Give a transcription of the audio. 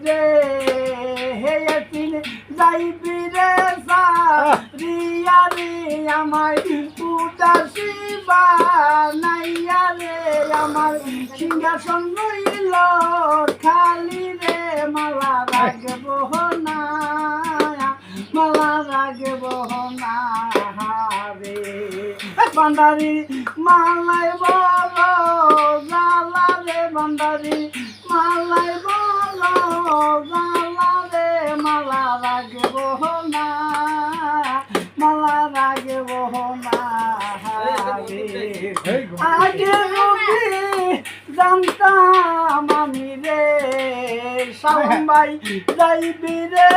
রে হে ইয়াসিন যাইবি রে রিয়া রে আমার উদাসী বানাইয়া রে আমার সিংহাসন রইল খালি রে মালা রাখব না মালা রাখব না রে ভান্ডারি মালাই বলো জালা রে ভান্ডারি মালাই বলো জালা রে মালা রাখব না মালা রাখব না আগে জানতাম আমি রে শাওন ভাই যাইবি রে